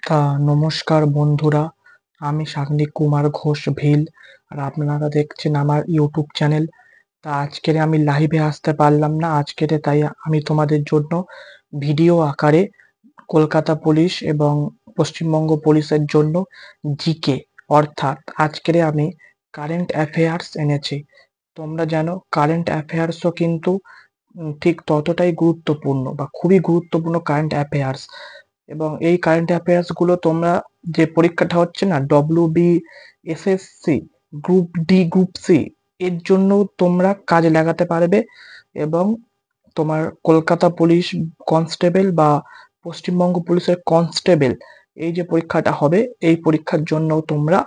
নমস্কার বন্ধুরা, আমি সাগ্নিক কুমার ঘোষ ভিল। আর আপনারা দেখছেন আমার ইউটিউব চ্যানেল। আজকের আমি লাইভে আসতে পারলাম না আজকের, তাই আমি তোমাদের জন্য ভিডিও আকারে কলকাতা পুলিশ এবং পশ্চিমবঙ্গ পুলিশের জন্য জিকে অর্থাৎ আজকের আমি কারেন্ট অ্যাফেয়ার্স এনেছি। তোমরা জানো কারেন্ট অ্যাফেয়ার্সও কিন্তু ঠিক ততটাই গুরুত্বপূর্ণ বা খুবই গুরুত্বপূর্ণ কারেন্ট অ্যাফেয়ার্স। এবং এই কারেন্ট অ্যাফেয়ার্স গুলো তোমরা যে পরীক্ষাটা হচ্ছে না WBSSC, group D, group C, এর জন্য তোমরা কাজে লাগাতে পারবে। এবং তোমার কলকাতা পুলিশ কনস্টেবল বা পশ্চিমবঙ্গ পুলিশের কনস্টেবল, এই যে পরীক্ষাটা হবে এই পরীক্ষার জন্য তোমরা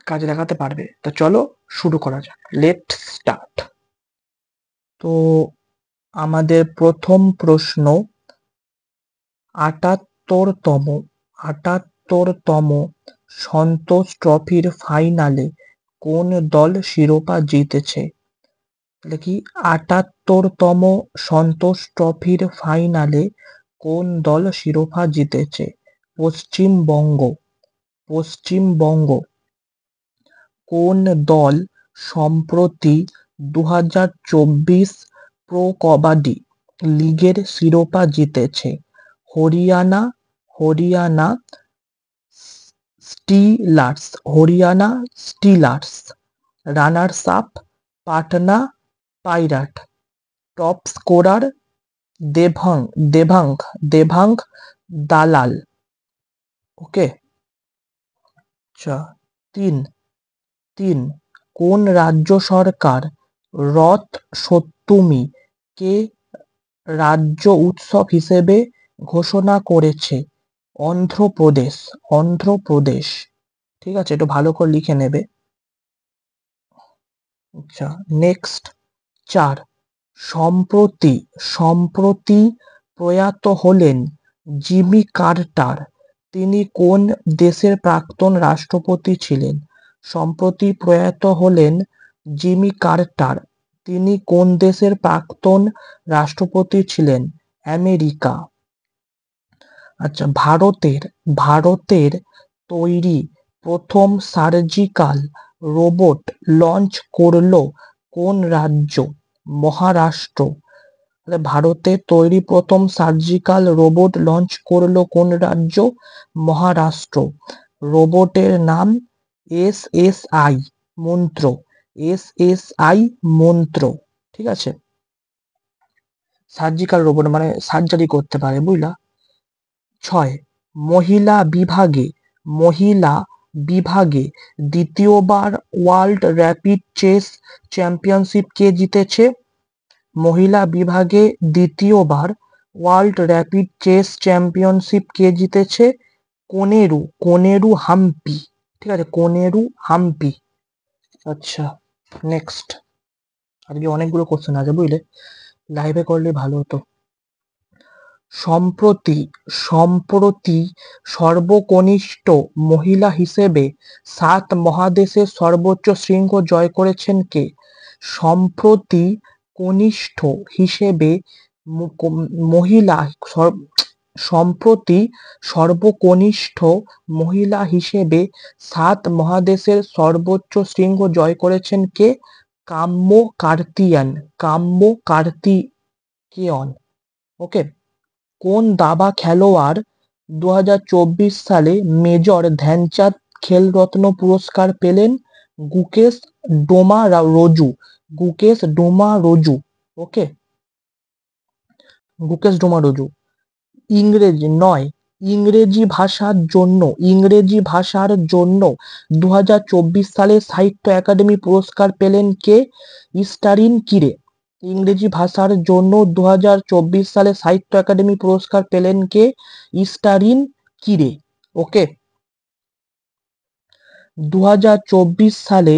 কাজে লাগাতে পারবে। তো চলো শুরু করা যাক, লেট স্টার্ট। তো আমাদের প্রথম প্রশ্ন, আটাত্তরতম আটাত্তরতম সন্তোষ ট্রফির ফাইনালে কোন দল শিরোপা জিতেছে? তাহলে কি ৭৮তম সন্তোষ ট্রফির ফাইনালে কোন দল শিরোপা জিতেছে? পশ্চিমবঙ্গ। পশ্চিমবঙ্গ। কোন দল সম্প্রতি ২০২৪ প্রো কবাডি লিগের শিরোপা জিতেছে? Haryana. Haryana Steelers. Haryana Steelers. Runners up Patna Pirates. Top scorer Devank Dalal. Okay. আচ্ছা, তিন কোন রাজ্য সরকার রথ সপ্তমী কে রাজ্য উৎসব হিসেবে ঘোষণা করেছে? অন্ধ্রপ্রদেশ। অন্ধ্রপ্রদেশ। ঠিক আছে, একটু ভালো করে লিখে নেবে। আচ্ছা, নেক্সট ৪ সম্প্রতি প্রয়াত হলেন জিমি কার্টার। তিনি কোন দেশের প্রাক্তন রাষ্ট্রপতি ছিলেন? সম্প্রতি প্রয়াত হলেন জিমি কার্টার। তিনি কোন দেশের প্রাক্তন রাষ্ট্রপতি ছিলেন? আমেরিকা। আচ্ছা, ভারতের তৈরি প্রথম সার্জিক্যাল রোবট লঞ্চ করলো কোন রাজ্য? মহারাষ্ট্র। তাহলে ভারতের তৈরি প্রথম সার্জিক্যাল রোবট লঞ্চ করলো কোন রাজ্য? মহারাষ্ট্র। রোবটের নাম SSI মন্ত্র। SSI মন্ত্র। ঠিক আছে, সার্জিক্যাল রোবট মানে সার্জারি করতে পারে, বুঝলা। ৬ মহিলা বিভাগে দ্বিতীয়বার ওয়ার্ল্ড র্যাপিড চেস চ্যাম্পিয়নশিপ কে জিতেছে? মহিলা বিভাগে দ্বিতীয়বার ওয়ার্ল্ড র্যাপিড চেস চ্যাম্পিয়নশিপ কে জিতেছে? কোনেরু হাম্পি। ঠিক আছে, কোনেরু হাম্পি। আচ্ছা, নেক্সট। আজকে অনেকগুলো কোশ্চেন আছে, বুঝলে, লাইভে করলে ভালো হতো। সম্প্রতি সর্বকনিষ্ঠ মহিলা হিসেবে ৭ মহাদেশের সর্বোচ্চ শৃঙ্গ জয় করেছেন কে? সম্প্রতি কনিষ্ঠ হিসেবে সম্প্রতি সর্বকনিষ্ঠ মহিলা হিসেবে ৭ মহাদেশের সর্বোচ্চ শৃঙ্গ জয় করেছেন কে? কাম্য কার্তিকেয়ন। ওকে। কোন দাবা খেলোয়াড় ২০২৪ সালে মেজর ধ্যানচাঁদ খেলরত্ন পুরস্কার পেলেন? গুকেশ ডোমারোজু। ওকে, গুকেশ ডোমারোজু। ইংরেজি ভাষার জন্য ২০২৪ সালে সাহিত্য একাডেমি পুরস্কার পেলেন কে? স্টারিন কিরে। ইংরেজি ভাষার জন্য ২০২৪ সালে সাহিত্য একাডেমি পুরস্কার পেলেন কে? স্টারিন কিরে। ওকে। ২০২৪ সালে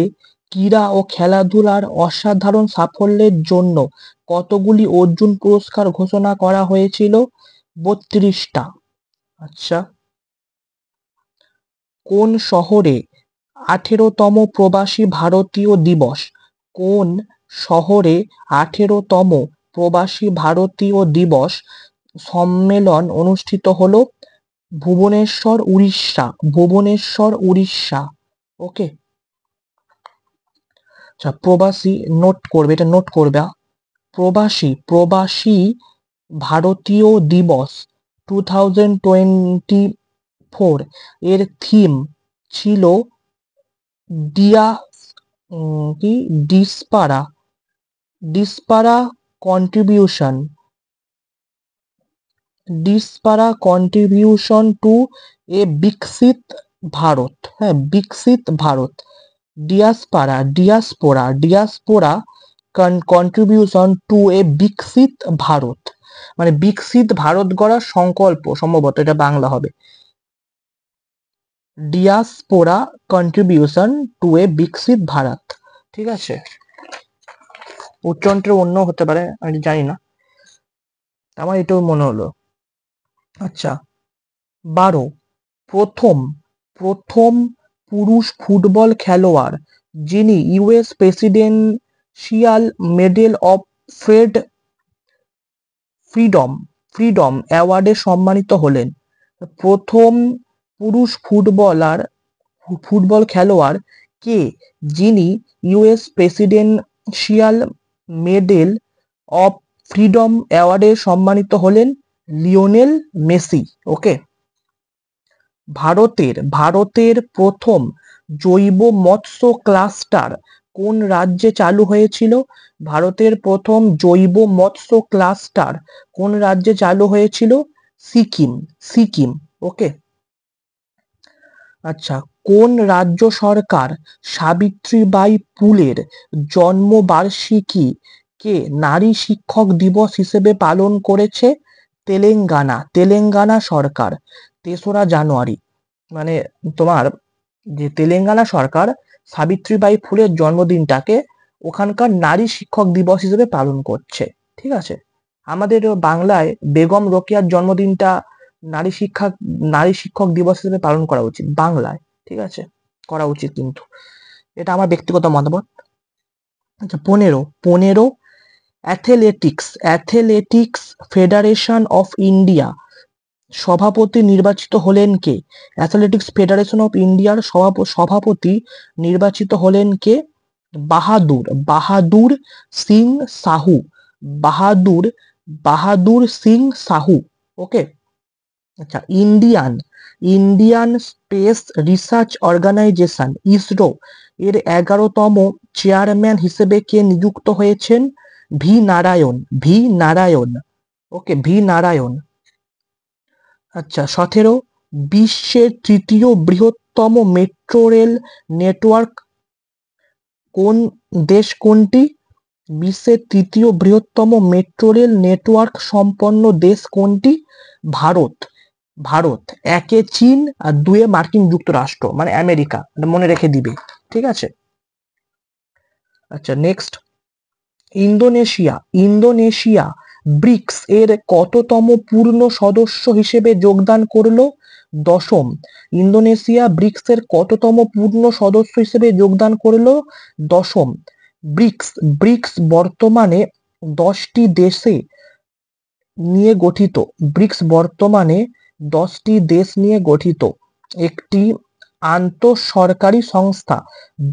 ক্রীড়া ও খেলাধুলার অসাধারণ সাফল্যের জন্য কতগুলি অর্জুন পুরস্কার ঘোষণা করা হয়েছিল? ৩২টা। আচ্ছা, কোন শহরে ১৮তম প্রবাসী ভারতীয় দিবস? কোন শহরে ১৮তম প্রবাসী ভারতীয় দিবস সম্মেলন অনুষ্ঠিত হলো? ভুবনেশ্বর উড়িষ্যা, ভুবনেশ্বর উড়িষ্যা। ওকে, আচ্ছা প্রবাসী, নোট করবে, এটা নোট করবে। প্রবাসী, প্রবাসী ভারতীয় দিবস 2024 এর থিম ছিল ডিয়া কি ডিসপারা, ডিসপারা কন্ট্রিবিউশন, ডিসপারা কন্ট্রিবিউশন টু এ বিকশিত ভারত। হ্যাঁ, বিকশিত ভারত। ডিয়াসপারা, ডিয়াসপোরা, ডিয়াসপোরা কন্ট্রিবিউশন টু এ বিকশিত ভারত, মানে বিকশিত ভারত গড়ার সংকল্প, সম্ভবত এটা বাংলা হবে। ডিয়াসপোরা কন্ট্রিবিউশন টু এ বিকশিত ভারত। ঠিক আছে, উচ্চারণটা অন্য হতে পারে, আমি জানি না, আমার এটাও মনে হলো। আচ্ছা 12, প্রথম প্রথম পুরুষ ফুটবল খেলোয়াড় যিনি US presidential medal of freedom freedom অ্যাওয়ার্ডে সম্মানিত হলেন। প্রথম পুরুষ ফুটবল খেলোয়াড় কে যিনি US presidential medal of freedom অ্যাওয়ার্ডে সম্মানিত হলেন? Lionel Messi. ওকে, ভারতের প্রথম জৈব মৎস্য ক্লাস্টার কোন রাজ্যে চালু হয়েছিল? ভারতের প্রথম জৈব মৎস্য ক্লাস্টার কোন রাজ্যে চালু হয়েছিল? সিকিম, সিকিম। ওকে, আচ্ছা কোন রাজ্য সরকার সাবিত্রীবাই ফুলের জন্মবার্ষিকী কে নারী শিক্ষক দিবস হিসেবে পালন করেছে? তেলেঙ্গানা, তেলেঙ্গানা সরকার 3রা জানুয়ারি, মানে তোমার যে তেলেঙ্গানা সরকার সাবিত্রীবাই ফুলের জন্মদিনটাকে ওখানকার নারী শিক্ষক দিবস হিসেবে পালন করছে। ঠিক আছে, আমাদের বাংলায় বেগম রোকেয়ার জন্মদিনটা নারী শিক্ষক দিবস হিসেবে পালন করা উচিত বাংলায়। ঠিক আছে, করা উচিত, কিন্তু এটা আমার ব্যক্তিগত মতামত। আচ্ছা 15 অ্যাথলেটিক্স ফেডারেশন অফ ইন্ডিয়া সভাপতি নির্বাচিত হলেন কে? অ্যাথলেটিক্স ফেডারেশন অফ ইন্ডিয়ার সভাপতি নির্বাচিত হলেন কে? বাহাদুর সিং সাহু, বাহাদুর সিং সাহু। ওকে, আচ্ছা Indian space research organisation ISRO এর 11তম চেয়ারম্যান হিসেবে কে নিযুক্ত হয়েছেন? V Narayan. Okay, V Narayan. আচ্ছা 17, বিশ্বের তৃতীয় বৃহত্তম মেট্রো রেল নেটওয়ার্ক কোনটি? বিশ্বের তৃতীয় বৃহত্তম মেট্রো রেল নেটওয়ার্ক সম্পন্ন দেশ কোনটি? ভারত। 1 চীন আর 2 মার্কিন যুক্তরাষ্ট্র, মানে আমেরিকা, মনে রেখে দিবে। ঠিক আছে, আচ্ছা নেক্সট, ইন্দোনেশিয়া ব্রিক্স এর কততম পূর্ণ সদস্য হিসেবে যোগদান করলো? 10ম। ইন্দোনেশিয়া ব্রিক্স এর কততম পূর্ণ সদস্য হিসেবে যোগদান করলো? 10ম। ব্রিক্স বর্তমানে 10টি দেশে নিয়ে গঠিত। ব্রিক্স বর্তমানে 10টি দেশ নিয়ে গঠিত। একটি আন্তঃসরকারি সংস্থা।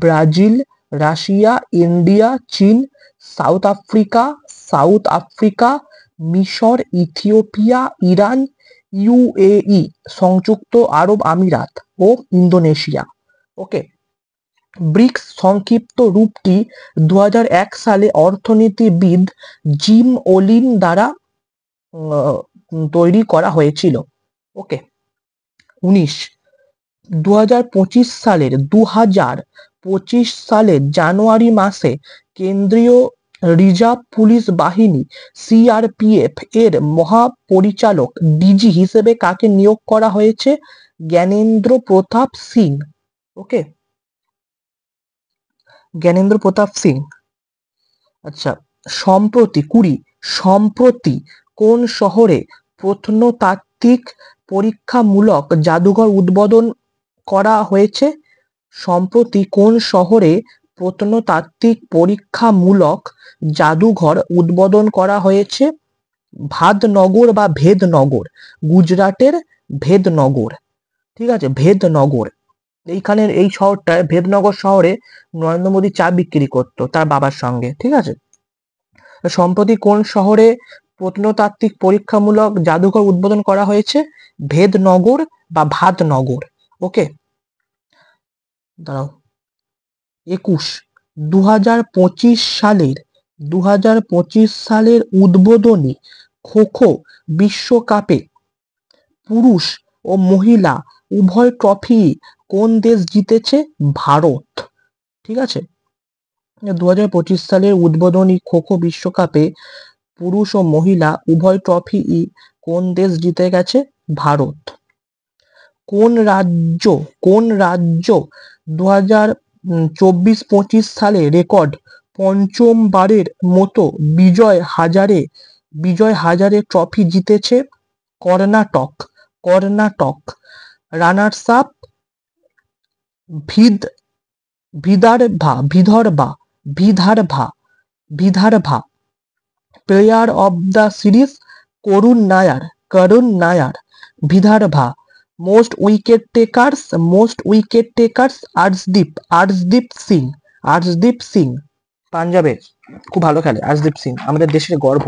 ব্রাজিল, রাশিয়া, ইন্ডিয়া, চীন, সাউথ আফ্রিকা, মিশর, ইথিওপিয়া, ইরান, ইউএই, সংযুক্ত আরব আমিরাত ও ইন্দোনেশিয়া। ওকে, ব্রিক্স সংক্ষিপ্ত রূপটি 2001 সালে অর্থনীতিবিদ জিম ওলিন দ্বারা তৈরি করা হয়েছিল। ওকে, 19 2025 সালের জানুয়ারি মাসে কেন্দ্রীয় রিজার্ভ পুলিশ বাহিনী সিআরপিএফ এর মহাপরিচালক ডিজি হিসেবে কাকে নিয়োগ করা হয়েছে? জ্ঞানেন্দ্র প্রতাপ সিং। ওকে, জ্ঞানেন্দ্র প্রতাপ সিং। আচ্ছা সম্প্রতি কোন শহরে প্রত্নতাত্ত্বিক পরীক্ষামূলক জাদুঘর উদ্বোধন করা হয়েছে? সম্প্রতি কোন শহরে প্রত্নতাত্ত্বিক পরীক্ষামূলক জাদুঘর উদ্বোধন করা হয়েছে? ভেদনগর, গুজরাটের ভেদনগর, ঠিক আছে, ভেদনগর। এইখানের এই শহরটায়, ভেদনগর শহরে নরেন্দ্র মোদী চা বিক্রি করতো তার বাবার সঙ্গে, ঠিক আছে। সম্প্রতি কোন শহরে প্রত্নতাত্ত্বিক পরীক্ষামূলক জাদুঘর উদ্বোধন করা হয়েছে? ভেদনগর বা ভাদনগর। ওকে, দাঁড়াও। 21 2025 সালের উদ্বোধনী খো খো বিশ্বকাপে পুরুষ ও মহিলা উভয় ট্রফি কোন দেশ জিতেছে? ভারত, ঠিক আছে। 2025 সালের উদ্বোধনী খো খো বিশ্বকাপে পুরুষ ও মহিলা উভয় ট্রফি কোন দেশ জিতে গেছে? ভারত। কোন রাজ্য 2024-25 সালে রেকর্ড পঞ্চমবারের মতো বিজয় হাজারে ট্রফি জিতেছে? Karnataka. Runners up Vidarbha. Player of the series Karun Nair, Vidarbha. Most wicket takers Arshdeep Singh, পাঞ্জাবের, খুব ভালো খেলে আর্শদীপ সিং, আমাদের দেশের গর্ব,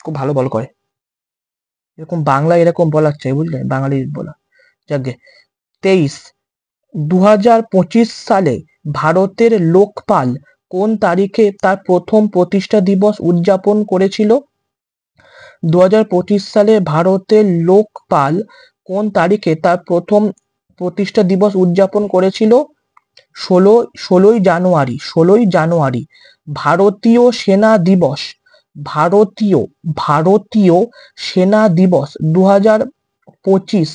খুব ভালো বল করে। এরকম বাংলায় এরকম বলার চাই, বুঝলে, বাঙালি বলা। যাকে 2025 সালে ভারতের লোকপাল কোন তারিখে তার প্রথম প্রতিষ্ঠা দিবস উদযাপন করেছিল? 2025 সালে ভারতের লোকপাল কোন তারিখে তার প্রথম প্রতিষ্ঠা দিবস উদযাপন করেছিল? 16ই জানুয়ারি। ভারতীয় সেনা দিবস 2025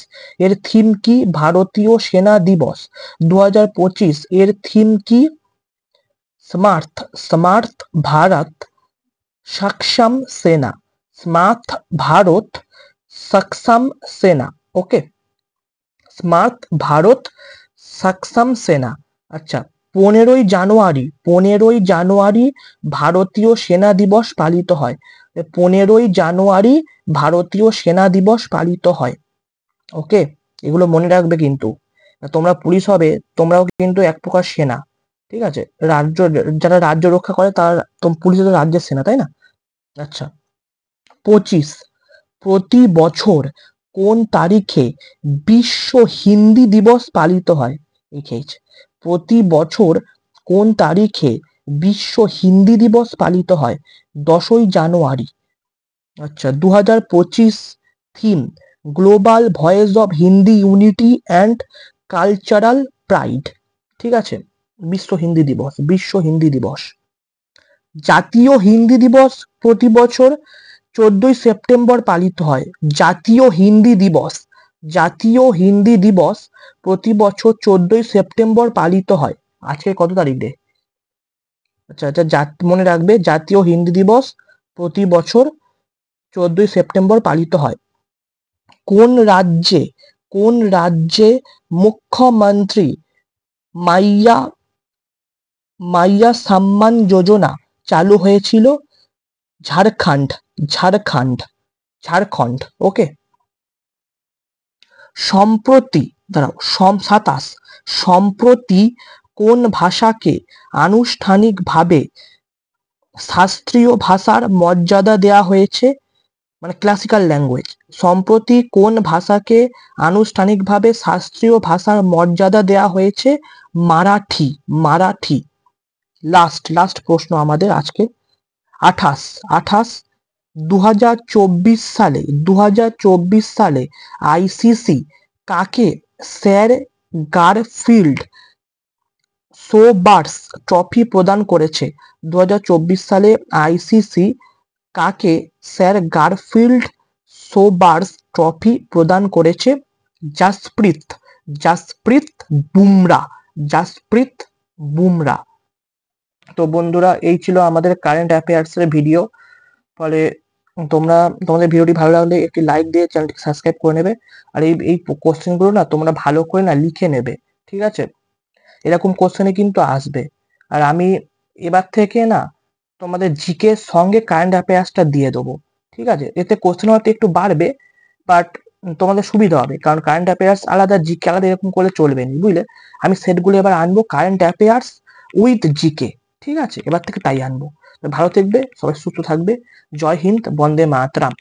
এর থিম কি? ভারতীয় সেনা দিবস 2025 এর থিম কি? স্মার্ট ভারত সক্ষম সেনা। ওকে, স্মার্ট ভারত সক্ষম সেনা। আচ্ছা, 15ই জানুয়ারি ভারতীয় সেনা দিবস পালিত হয়। 15ই জানুয়ারি ভারতীয় সেনা দিবস পালিত হয়। ওকে, এগুলো মনে রাখবে কিন্তু। তোমরা পুলিশ হবে, তোমরাও কিন্তু এক প্রকার সেনা, ঠিক আছে। যারা রাজ্য রক্ষা করে তারা, পুলিশ তো রাজ্যের সেনা, তাই না? আচ্ছা, 25 প্রতি বছর কোন তারিখে বিশ্ব হিন্দি দিবস পালিত হয়? প্রতি বছর কোন তারিখে বিশ্ব হিন্দি দিবস পালিত হয়? 10ই জানুয়ারি। আচ্ছা, 2025 theme global voice of Hindi unity and cultural pride, ঠিক আছে। বিশ্ব হিন্দি দিবস। জাতীয় হিন্দি দিবস প্রতি বছর 14ই সেপ্টেম্বর পালিত হয়। জাতীয় হিন্দি দিবস প্রতি বছর 14ই সেপ্টেম্বর পালিত হয়। আজকে কত তারিখ রে? আচ্ছা, মনে রাখবে, জাতীয় হিন্দি দিবস প্রতি বছর 14ই সেপ্টেম্বর পালিত হয়। কোন রাজ্যে মুখ্যমন্ত্রী মাইয়া সম্মান যোজনা চালু হয়েছিল? ঝাড়খণ্ড। ওকে, সম্প্রতি কোন ভাষাকে আনুষ্ঠানিকভাবে শাস্ত্রীয় ভাষার মর্যাদা দেওয়া হয়েছে? মানে ক্লাসিক্যাল ল্যাঙ্গুয়েজ। সম্প্রতি কোন ভাষাকে আনুষ্ঠানিকভাবে শাস্ত্রীয় ভাষার মর্যাদা দেওয়া হয়েছে? মারাঠি। লাস্ট প্রশ্ন আমাদের আজকে। 28 2024 সালে আইসিসি কাকে স্যার গারফিল্ড সোবার্স ট্রফি প্রদান করেছে? 2024 সালে আইসিসি কাকে স্যার গারফিল্ড সোবার্স ট্রফি প্রদান করেছে? জাসপ্রীত বুমরা। তো বন্ধুরা, এই ছিল আমাদের কারেন্ট অ্যাফেয়ার্স এর ভিডিও। ফলে তোমাদের ভিডিওটি ভালো লাগলে একটি লাইক দিয়ে চ্যানেলটি সাবস্ক্রাইব করে নেবে। আর এই কোশ্চেনগুলো না তোমরা ভালো করে না লিখে নেবে, ঠিক আছে। এরকম কোশ্চেনে কিন্তু আসবে। আর আমি এবার থেকে না তোমাদের জিকে সঙ্গে কারেন্ট অ্যাফেয়ার্সটা দিয়ে দেবো, ঠিক আছে। এতে কোশ্চেন হয়তো একটু বাড়বে, বাট তোমাদের সুবিধা হবে, কারণ কারেন্ট অ্যাফেয়ার্স আলাদা, জিকে আলাদা, এরকম করলে চলবে না, বুঝলে? আমি সেটগুলো এবার আনবো কারেন্ট অ্যাফেয়ার্স উইথ জিকে, ঠিক আছে? এবার থেকে তাই আনবো। ভালো থাকবে, সবাই সুস্থ থাকবে। জয় হিন্দ, বন্দে মাতরম।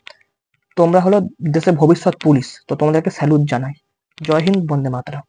তোমরা হলো দেশের ভবিষ্যৎ পুলিশ, তো তোমাদেরকে স্যালুট জানাই। জয় হিন্দ, বন্দে মাতরম।